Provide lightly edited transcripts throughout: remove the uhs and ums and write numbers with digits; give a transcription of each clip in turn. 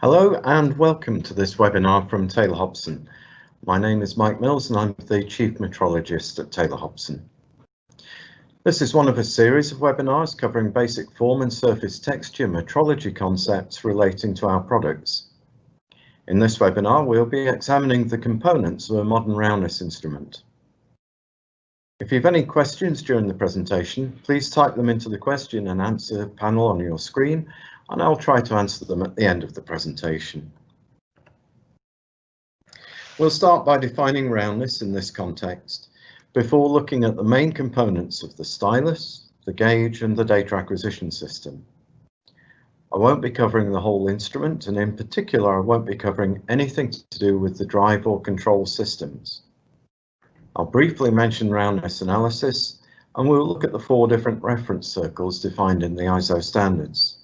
Hello and welcome to this webinar from Taylor Hobson. My name is Mike Mills and I'm the Chief Metrologist at Taylor Hobson. This is one of a series of webinars covering basic form and surface texture metrology concepts relating to our products. In this webinar, we'll be examining the components of a modern roundness instrument. If you have any questions during the presentation, please type them into the question and answer panel on your screen, and I'll try to answer them at the end of the presentation. We'll start by defining roundness in this context, before looking at the main components of the stylus, the gauge, and the data acquisition system. I won't be covering the whole instrument, and in particular, I won't be covering anything to do with the drive or control systems. I'll briefly mention roundness analysis, and we'll look at the 4 different reference circles defined in the ISO standards.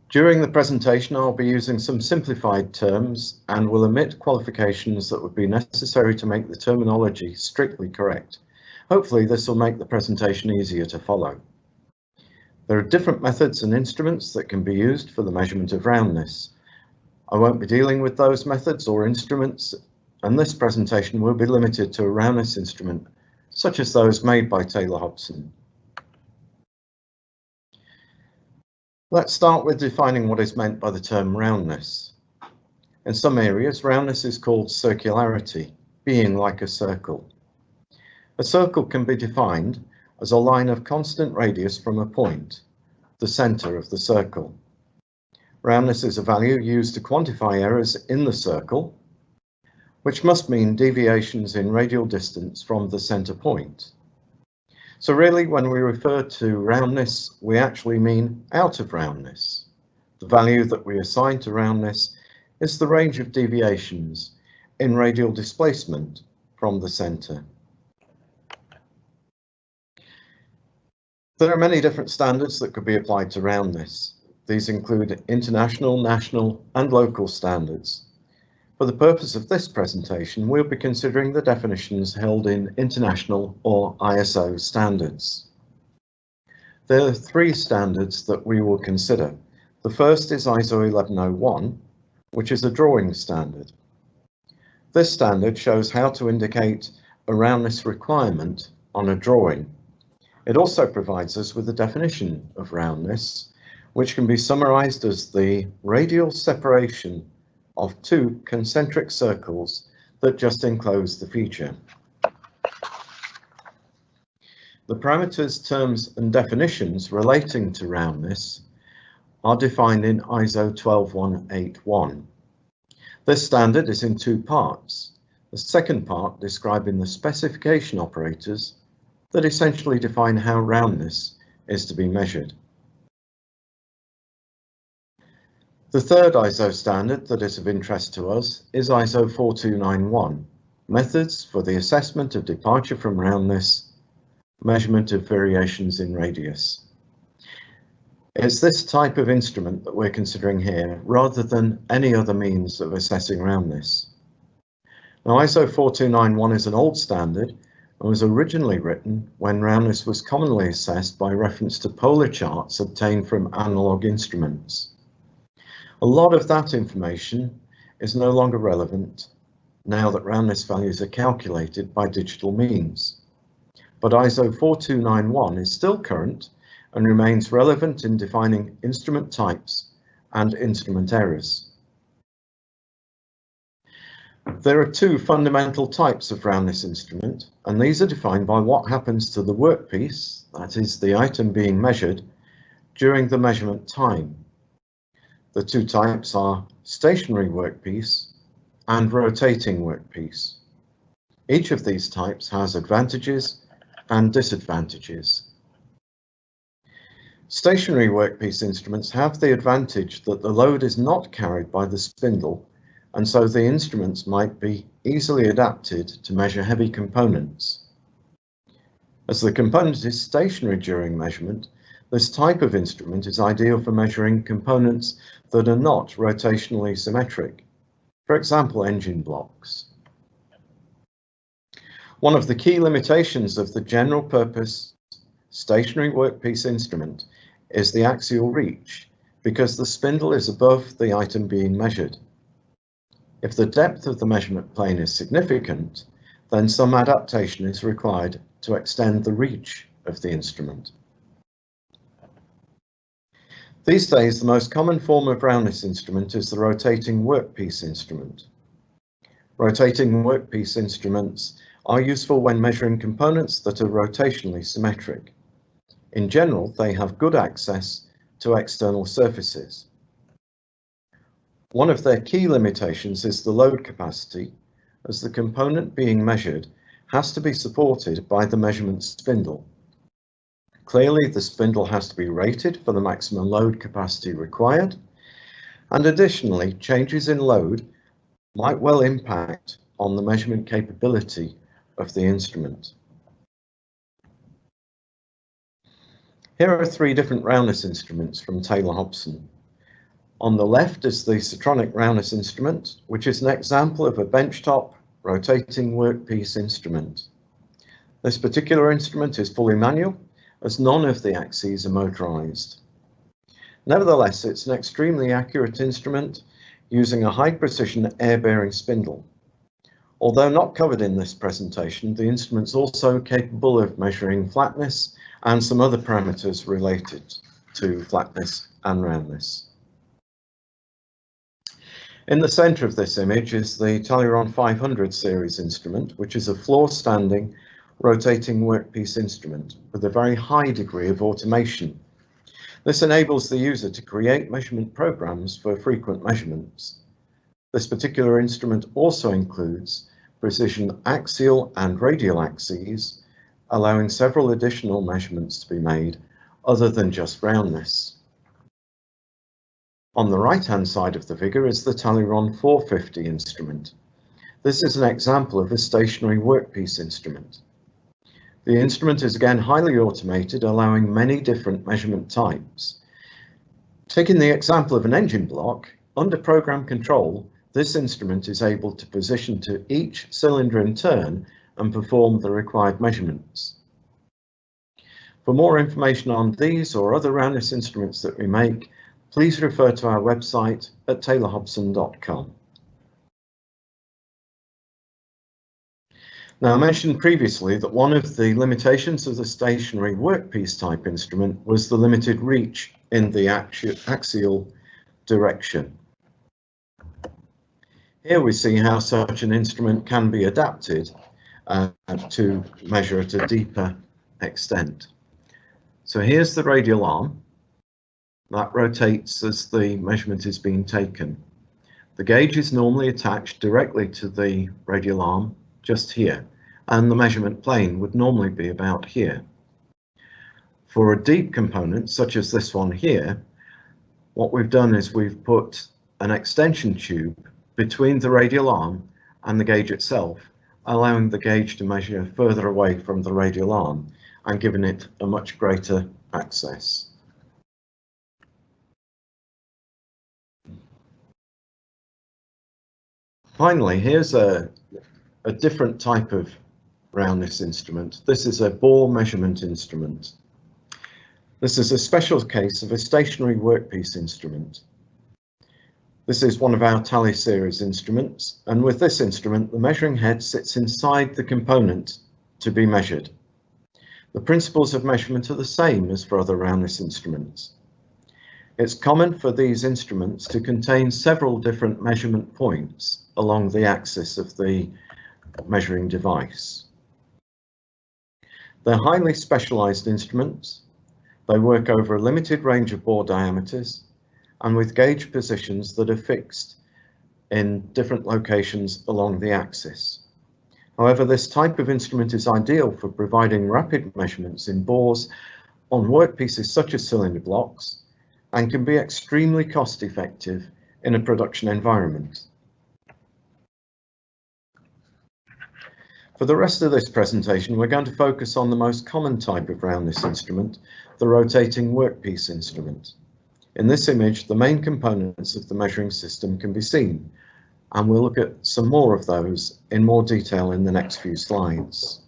During the presentation, I'll be using some simplified terms and will omit qualifications that would be necessary to make the terminology strictly correct. Hopefully, this will make the presentation easier to follow. There are different methods and instruments that can be used for the measurement of roundness. I won't be dealing with those methods or instruments, and this presentation will be limited to a roundness instrument, such as those made by Taylor Hobson. Let's start with defining what is meant by the term roundness. In some areas, roundness is called circularity, being like a circle. A circle can be defined as a line of constant radius from a point, the center of the circle. Roundness is a value used to quantify errors in the circle, which must mean deviations in radial distance from the center point. So really, when we refer to roundness, we actually mean out of roundness. The value that we assign to roundness is the range of deviations in radial displacement from the center. There are many different standards that could be applied to roundness. These include international, national, and local standards. For the purpose of this presentation, we'll be considering the definitions held in international or ISO standards. There are 3 standards that we will consider. The first is ISO 1101, which is a drawing standard. This standard shows how to indicate a roundness requirement on a drawing. It also provides us with a definition of roundness, which can be summarized as the radial separation of 2 concentric circles that just enclose the feature. The parameters, terms, and definitions relating to roundness are defined in ISO 12181. This standard is in 2 parts. The second part describing the specification operators that essentially define how roundness is to be measured. The third ISO standard that is of interest to us is ISO 4291, Methods for the Assessment of Departure from Roundness, Measurement of Variations in Radius. It's this type of instrument that we're considering here, rather than any other means of assessing roundness. Now, ISO 4291 is an old standard and was originally written when roundness was commonly assessed by reference to polar charts obtained from analog instruments. A lot of that information is no longer relevant now that roundness values are calculated by digital means. But ISO 4291 is still current and remains relevant in defining instrument types and instrument errors. There are 2 fundamental types of roundness instrument, and these are defined by what happens to the workpiece, that is the item being measured, during the measurement time. The 2 types are stationary workpiece and rotating workpiece. Each of these types has advantages and disadvantages. Stationary workpiece instruments have the advantage that the load is not carried by the spindle, and so the instruments might be easily adapted to measure heavy components. As the component is stationary during measurement, this type of instrument is ideal for measuring components that are not rotationally symmetric, for example, engine blocks. One of the key limitations of the general purpose stationary workpiece instrument is the axial reach, because the spindle is above the item being measured. If the depth of the measurement plane is significant, then some adaptation is required to extend the reach of the instrument. These days, the most common form of roundness instrument is the rotating workpiece instrument. Rotating workpiece instruments are useful when measuring components that are rotationally symmetric. In general, they have good access to external surfaces. One of their key limitations is the load capacity, as the component being measured has to be supported by the measurement spindle. Clearly, the spindle has to be rated for the maximum load capacity required, and additionally, changes in load might well impact on the measurement capability of the instrument. Here are three different roundness instruments from Taylor Hobson. On the left is the Surtronic roundness instrument, which is an example of a benchtop rotating workpiece instrument. This particular instrument is fully manual, as none of the axes are motorized. Nevertheless, it's an extremely accurate instrument using a high-precision air-bearing spindle. Although not covered in this presentation, the instrument is also capable of measuring flatness and some other parameters related to flatness and roundness. In the center of this image is the Talyrond 500 series instrument, which is a floor-standing rotating workpiece instrument with a very high degree of automation. This enables the user to create measurement programs for frequent measurements. This particular instrument also includes precision axial and radial axes, allowing several additional measurements to be made other than just roundness. On the right-hand side of the figure is the Talyrond 450 instrument. This is an example of a stationary workpiece instrument. The instrument is again highly automated, allowing many different measurement types. Taking the example of an engine block, under program control, this instrument is able to position to each cylinder in turn and perform the required measurements. For more information on these or other roundness instruments that we make, please refer to our website at taylorhobson.com. Now, I mentioned previously that one of the limitations of the stationary workpiece type instrument was the limited reach in the axial direction. Here we see how such an instrument can be adapted to measure at a deeper extent. So here's the radial arm. That rotates as the measurement is being taken. The gauge is normally attached directly to the radial arm, just here, and the measurement plane would normally be about here. For a deep component, such as this one here, what we've done is we've put an extension tube between the radial arm and the gauge itself, allowing the gauge to measure further away from the radial arm and giving it a much greater access. Finally, here's a different type of roundness instrument. This is a bore measurement instrument. This is a special case of a stationary workpiece instrument. This is one of our Tally series instruments, and with this instrument, the measuring head sits inside the component to be measured. The principles of measurement are the same as for other roundness instruments. It's common for these instruments to contain several different measurement points along the axis of the measuring device. They're highly specialized instruments. They work over a limited range of bore diameters and with gauge positions that are fixed in different locations along the axis. However, this type of instrument is ideal for providing rapid measurements in bores on workpieces such as cylinder blocks and can be extremely cost effective in a production environment. For the rest of this presentation, we're going to focus on the most common type of roundness instrument, the rotating workpiece instrument. In this image, the main components of the measuring system can be seen, and we'll look at some more of those in more detail in the next few slides.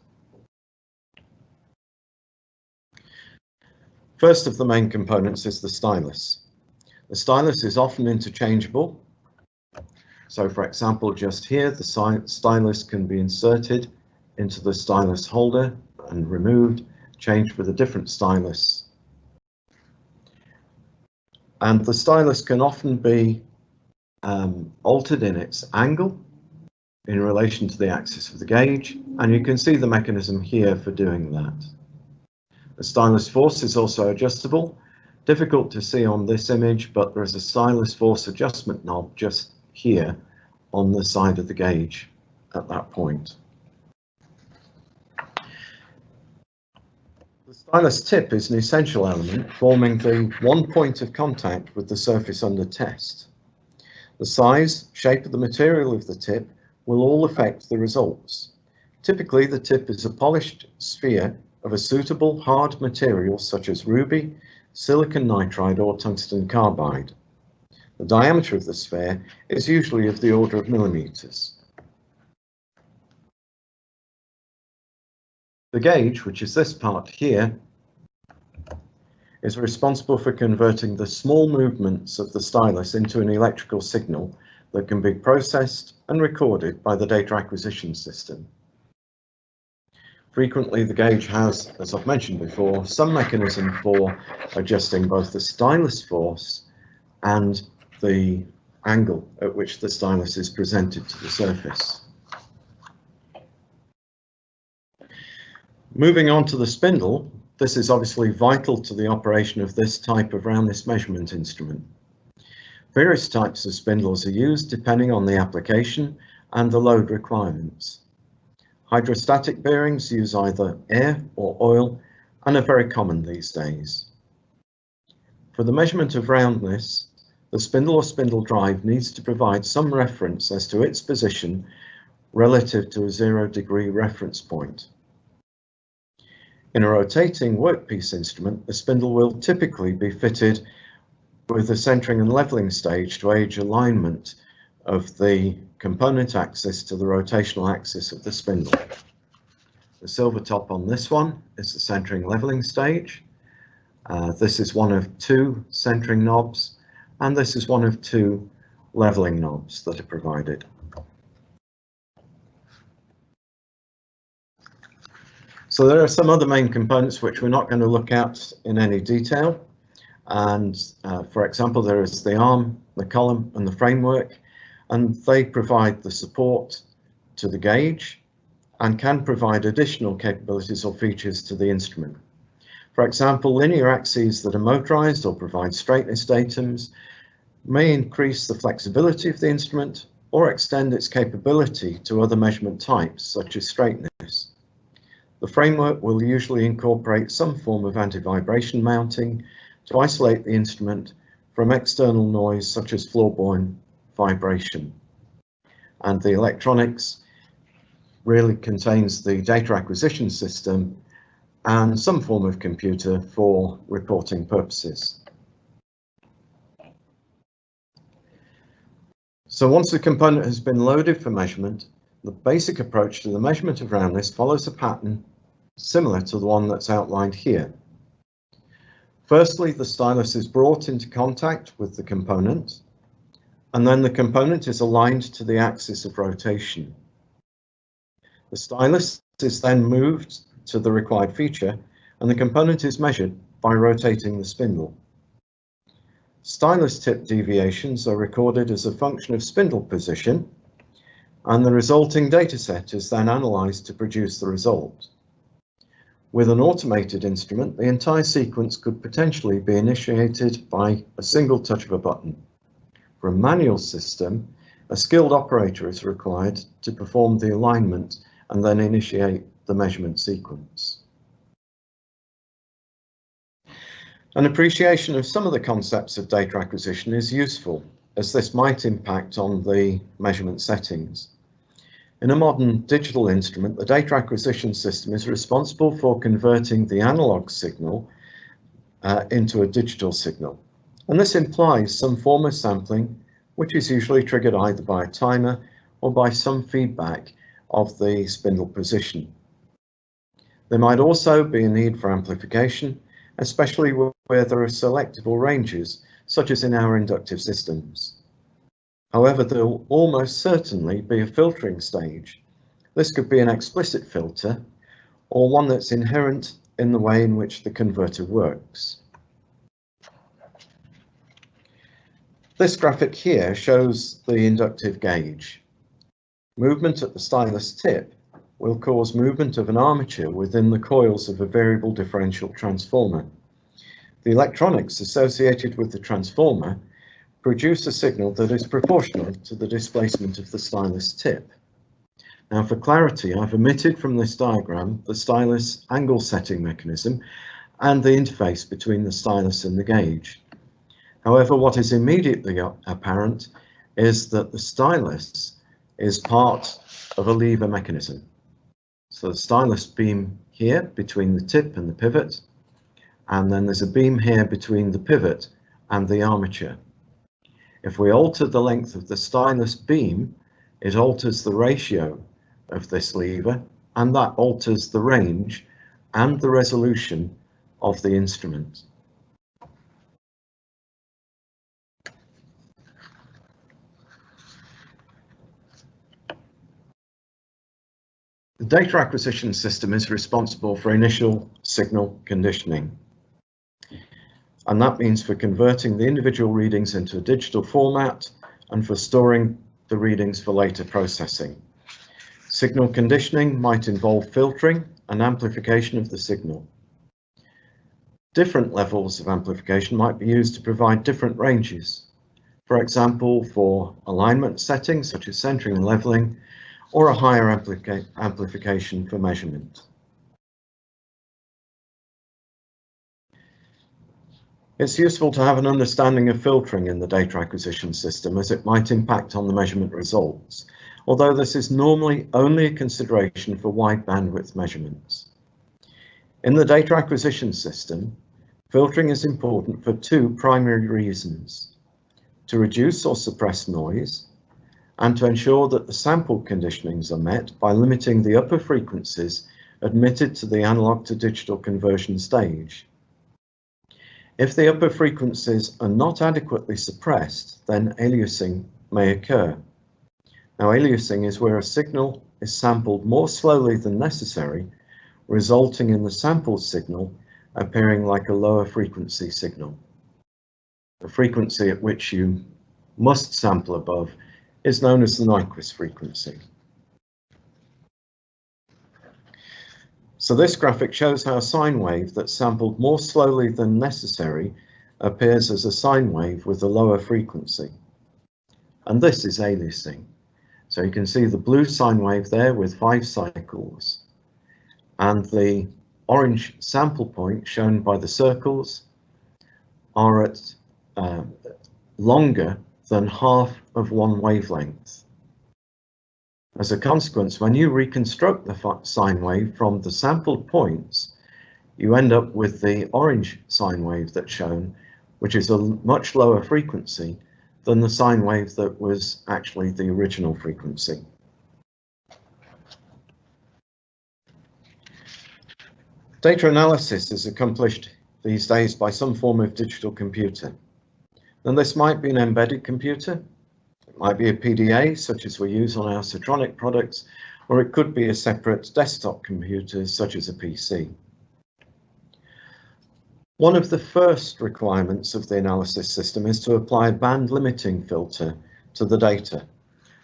First of the main components is the stylus. The stylus is often interchangeable. So for example, just here, the stylus can be inserted into the stylus holder and removed, changed with a different stylus. And the stylus can often be altered in its angle in relation to the axis of the gauge, and you can see the mechanism here for doing that. The stylus force is also adjustable. Difficult to see on this image, but there is a stylus force adjustment knob just here on the side of the gauge at that point. The stylus tip is an essential element, forming the one point of contact with the surface under test. The size, shape of the material of the tip will all affect the results. Typically, the tip is a polished sphere of a suitable hard material such as ruby, silicon nitride or tungsten carbide. The diameter of the sphere is usually of the order of millimeters. The gauge, which is this part here, is responsible for converting the small movements of the stylus into an electrical signal that can be processed and recorded by the data acquisition system. Frequently, the gauge has, as I've mentioned before, some mechanism for adjusting both the stylus force and the angle at which the stylus is presented to the surface. Moving on to the spindle, this is obviously vital to the operation of this type of roundness measurement instrument. Various types of spindles are used depending on the application and the load requirements. Hydrostatic bearings use either air or oil and are very common these days. For the measurement of roundness, the spindle or spindle drive needs to provide some reference as to its position relative to a 0-degree reference point. In a rotating workpiece instrument, the spindle will typically be fitted with a centering and leveling stage to aid alignment of the component axis to the rotational axis of the spindle. The silver top on this one is the centering leveling stage. This is one of 2 centering knobs, and this is one of 2 leveling knobs that are provided. So there are some other main components which we're not going to look at in any detail. And for example, there is the arm, the column and the framework, and they provide the support to the gauge and can provide additional capabilities or features to the instrument. For example, linear axes that are motorized or provide straightness datums may increase the flexibility of the instrument or extend its capability to other measurement types such as straightness. The framework will usually incorporate some form of anti-vibration mounting to isolate the instrument from external noise such as floorborne vibration. And the electronics really contains the data acquisition system and some form of computer for reporting purposes. So once the component has been loaded for measurement, the basic approach to the measurement of roundness follows a pattern similar to the one that's outlined here. Firstly, the stylus is brought into contact with the component, and then the component is aligned to the axis of rotation. The stylus is then moved to the required feature, and the component is measured by rotating the spindle. Stylus tip deviations are recorded as a function of spindle position, and the resulting dataset is then analysed to produce the result. With an automated instrument, the entire sequence could potentially be initiated by a single touch of a button. For a manual system, a skilled operator is required to perform the alignment and then initiate the measurement sequence. An appreciation of some of the concepts of data acquisition is useful, as this might impact on the measurement settings. In a modern digital instrument, the data acquisition system is responsible for converting the analog signal into a digital signal. And this implies some form of sampling, which is usually triggered either by a timer or by some feedback of the spindle position. There might also be a need for amplification, especially where there are selectable ranges, such as in our inductive systems. However, there will almost certainly be a filtering stage. This could be an explicit filter, or one that's inherent in the way in which the converter works. This graphic here shows the inductive gauge. Movement at the stylus tip will cause movement of an armature within the coils of a variable differential transformer. The electronics associated with the transformer produce a signal that is proportional to the displacement of the stylus tip. Now, for clarity, I've omitted from this diagram the stylus angle setting mechanism and the interface between the stylus and the gauge. However, what is immediately apparent is that the stylus is part of a lever mechanism. So the stylus beam here between the tip and the pivot, and then there's a beam here between the pivot and the armature. If we alter the length of the stylus beam, it alters the ratio of this lever, and that alters the range and the resolution of the instrument. The data acquisition system is responsible for initial signal conditioning, and that means for converting the individual readings into a digital format and for storing the readings for later processing. Signal conditioning might involve filtering and amplification of the signal. Different levels of amplification might be used to provide different ranges. For example, for alignment settings such as centering and leveling, or a higher amplification for measurement. It's useful to have an understanding of filtering in the data acquisition system, as it might impact on the measurement results, although this is normally only a consideration for wide bandwidth measurements. In the data acquisition system, filtering is important for two primary reasons: to reduce or suppress noise, and to ensure that the sample conditionings are met by limiting the upper frequencies admitted to the analog to digital conversion stage. If the upper frequencies are not adequately suppressed, then aliasing may occur. Now, aliasing is where a signal is sampled more slowly than necessary, resulting in the sampled signal appearing like a lower frequency signal. The frequency at which you must sample above is known as the Nyquist frequency. So this graphic shows how a sine wave that's sampled more slowly than necessary appears as a sine wave with a lower frequency. And this is aliasing. So you can see the blue sine wave there with 5 cycles, and the orange sample point shown by the circles are at longer than half of one wavelength. As a consequence, when you reconstruct the sine wave from the sampled points, you end up with the orange sine wave that's shown, which is a much lower frequency than the sine wave that was actually the original frequency. Data analysis is accomplished these days by some form of digital computer. And this might be an embedded computer, it might be a PDA, such as we use on our Surtronic products, or it could be a separate desktop computer, such as a PC. One of the first requirements of the analysis system is to apply a band limiting filter to the data.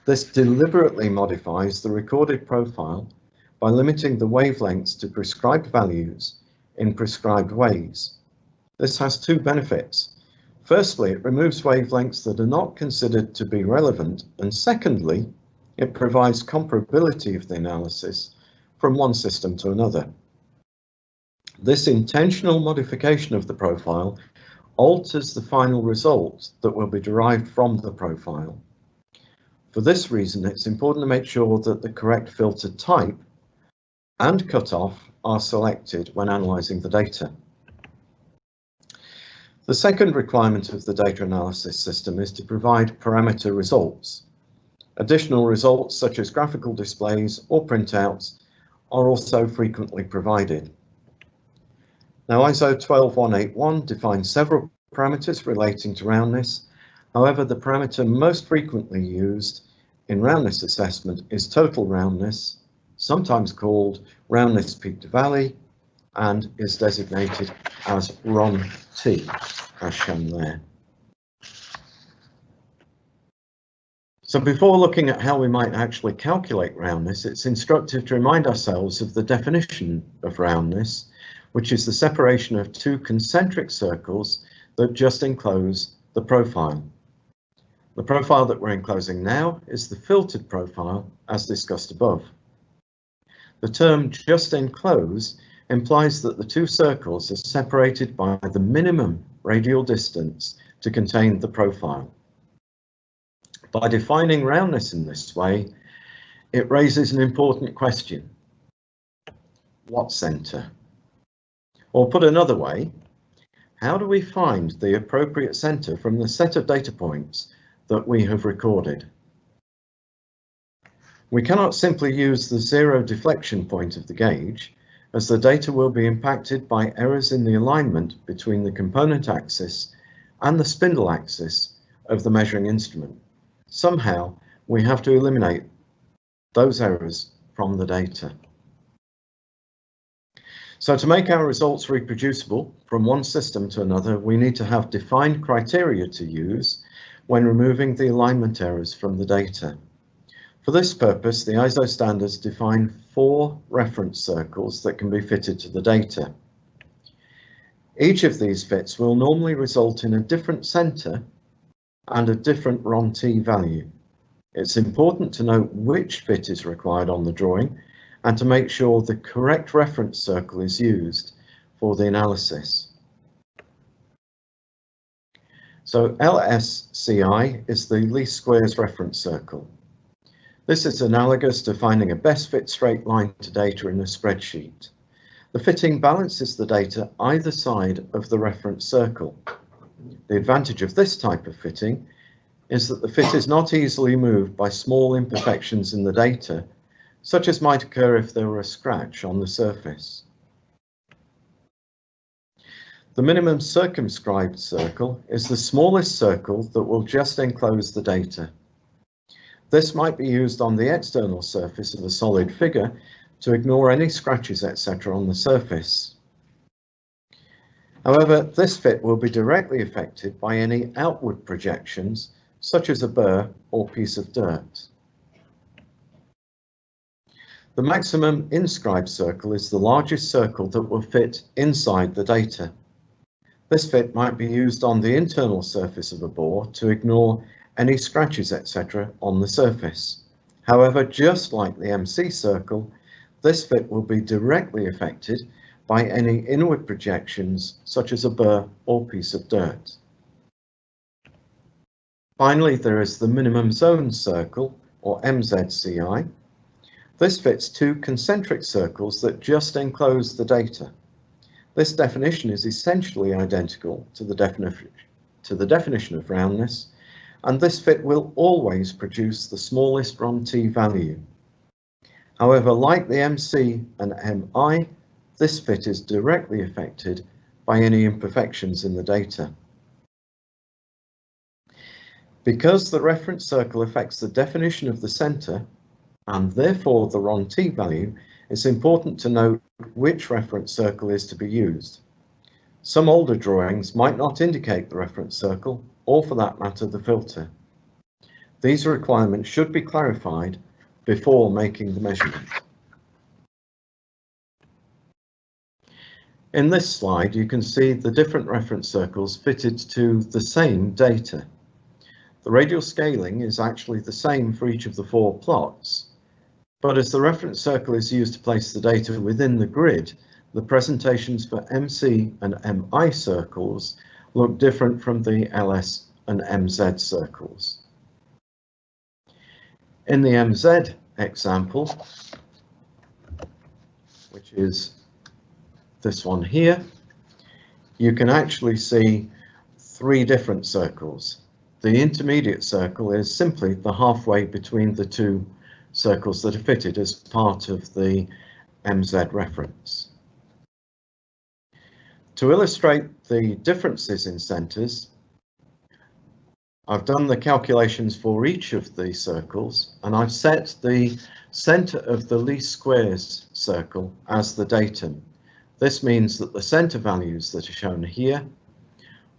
This deliberately modifies the recorded profile by limiting the wavelengths to prescribed values in prescribed ways. This has two benefits. Firstly, it removes wavelengths that are not considered to be relevant, and secondly, it provides comparability of the analysis from one system to another. This intentional modification of the profile alters the final result that will be derived from the profile. For this reason, it's important to make sure that the correct filter type and cutoff are selected when analysing the data. The second requirement of the data analysis system is to provide parameter results. Additional results such as graphical displays or printouts are also frequently provided. Now ISO 12181 defines several parameters relating to roundness. However, the parameter most frequently used in roundness assessment is total roundness, sometimes called roundness peak to valley, and is designated as RON-T, as shown there. So before looking at how we might actually calculate roundness, it's instructive to remind ourselves of the definition of roundness, which is the separation of two concentric circles that just enclose the profile. The profile that we're enclosing now is the filtered profile, as discussed above. The term just enclose implies that the two circles are separated by the minimum radial distance to contain the profile. By defining roundness in this way, it raises an important question. What center? Or put another way, how do we find the appropriate center from the set of data points that we have recorded? We cannot simply use the zero deflection point of the gauge, as the data will be impacted by errors in the alignment between the component axis and the spindle axis of the measuring instrument. Somehow, we have to eliminate those errors from the data. So to make our results reproducible from one system to another, we need to have defined criteria to use when removing the alignment errors from the data. For this purpose, the ISO standards define 4 reference circles that can be fitted to the data. Each of these fits will normally result in a different center and a different RON-T value. It's important to note which fit is required on the drawing and to make sure the correct reference circle is used for the analysis. So LSCI is the least squares reference circle. This is analogous to finding a best fit straight line to data in a spreadsheet. The fitting balances the data either side of the reference circle. The advantage of this type of fitting is that the fit is not easily moved by small imperfections in the data, such as might occur if there were a scratch on the surface. The minimum circumscribed circle is the smallest circle that will just enclose the data. This might be used on the external surface of a solid figure to ignore any scratches, etc. on the surface. However, this fit will be directly affected by any outward projections, such as a burr or piece of dirt. The maximum inscribed circle is the largest circle that will fit inside the data. This fit might be used on the internal surface of a bore to ignore any scratches, etc. on the surface. However, just like the MC circle, this fit will be directly affected by any inward projections, such as a burr or piece of dirt. Finally, there is the minimum zone circle, or MZCI. This fits 2 concentric circles that just enclose the data. This definition is essentially identical to the definition of roundness, and this fit will always produce the smallest RON-T value. However, like the MC and MI, this fit is directly affected by any imperfections in the data. Because the reference circle affects the definition of the center, and therefore the RON-T value, it's important to note which reference circle is to be used. Some older drawings might not indicate the reference circle, or for that matter, the filter. These requirements should be clarified before making the measurement. In this slide, you can see the different reference circles fitted to the same data. The radial scaling is actually the same for each of the 4 plots, but as the reference circle is used to place the data within the grid, the presentations for MC and MI circles look different from the LS and MZ circles. In the MZ example, which is this one here, you can actually see 3 different circles. The intermediate circle is simply the halfway between the 2 circles that are fitted as part of the MZ reference. To illustrate the differences in centres, I've done the calculations for each of the circles, and I've set the centre of the least squares circle as the datum. This means that the centre values that are shown here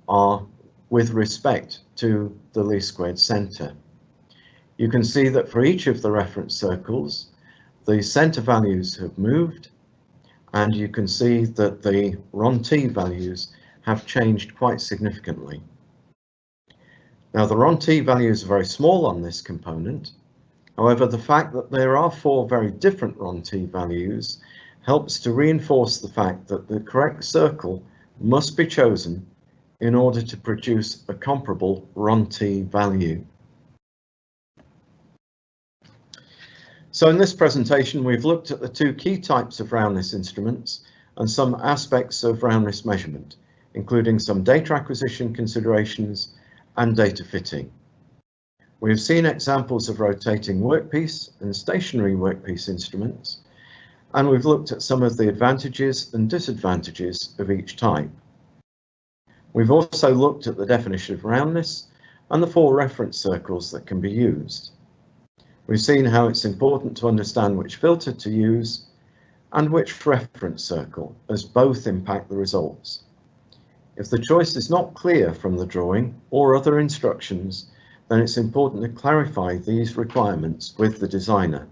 are with respect to the least squared centre. You can see that for each of the reference circles, the centre values have moved, and you can see that the RON-T values have changed quite significantly. Now, the RON-T values are very small on this component. However, the fact that there are 4 very different RON-T values helps to reinforce the fact that the correct circle must be chosen in order to produce a comparable RON-T value. So in this presentation, we've looked at the 2 key types of roundness instruments and some aspects of roundness measurement, including some data acquisition considerations and data fitting. We've seen examples of rotating workpiece and stationary workpiece instruments, and we've looked at some of the advantages and disadvantages of each type. We've also looked at the definition of roundness and the 4 reference circles that can be used. We've seen how it's important to understand which filter to use and which reference circle, as both impact the results. If the choice is not clear from the drawing or other instructions, then it's important to clarify these requirements with the designer.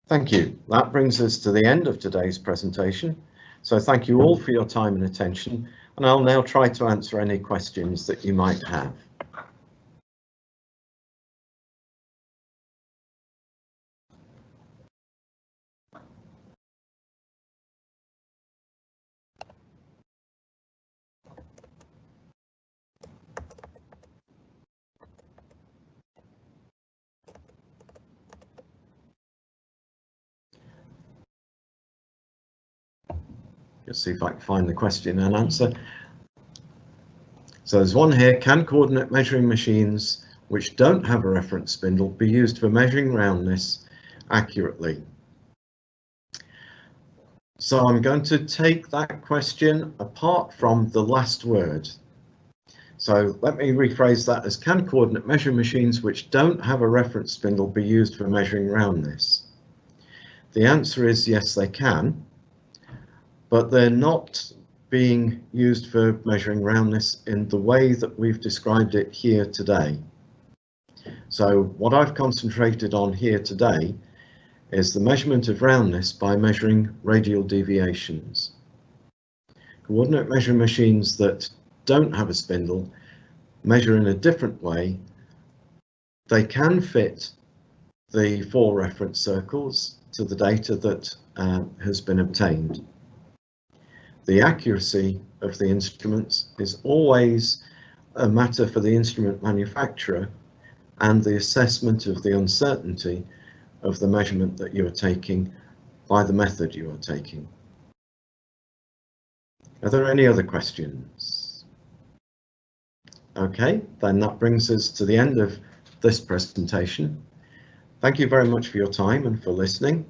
Thank you. That brings us to the end of today's presentation. So thank you all for your time and attention, and I'll now try to answer any questions that you might have. Just see if I can find the question and answer. So there's one here: can coordinate measuring machines which don't have a reference spindle be used for measuring roundness accurately? So I'm going to take that question apart from the last word. So let me rephrase that as: can coordinate measuring machines which don't have a reference spindle be used for measuring roundness? The answer is yes, they can, but they're not being used for measuring roundness in the way that we've described it here today. So what I've concentrated on here today is the measurement of roundness by measuring radial deviations. Coordinate measuring machines that don't have a spindle measure in a different way. They can fit the 4 reference circles to the data that has been obtained. The accuracy of the instruments is always a matter for the instrument manufacturer and the assessment of the uncertainty of the measurement that you are taking by the method you are taking. Are there any other questions? Okay, then that brings us to the end of this presentation. Thank you very much for your time and for listening,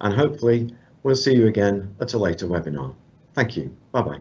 and hopefully we'll see you again at a later webinar. Thank you. Bye-bye.